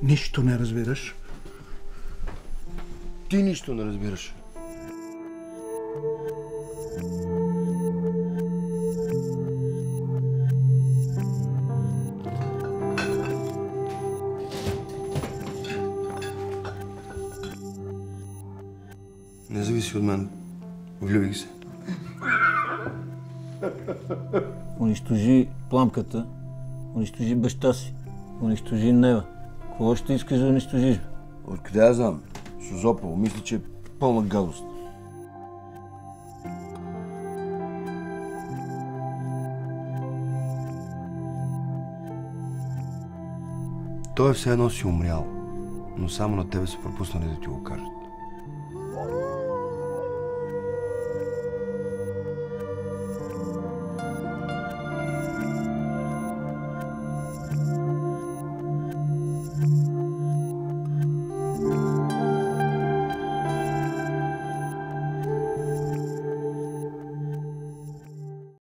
Нищо не разбираш. Ти нищо не разбираш. Не зависи от мен. Влюбих се. Унищожи пламката, унищожи баща си, унищожи Нева. Какво ще искаш да унищожиш? Откъде я знам? Созопол. Мисля, че е пълна гадост. Той е все едно си умрял, но само на тебе са пропуснали да ти го кажат.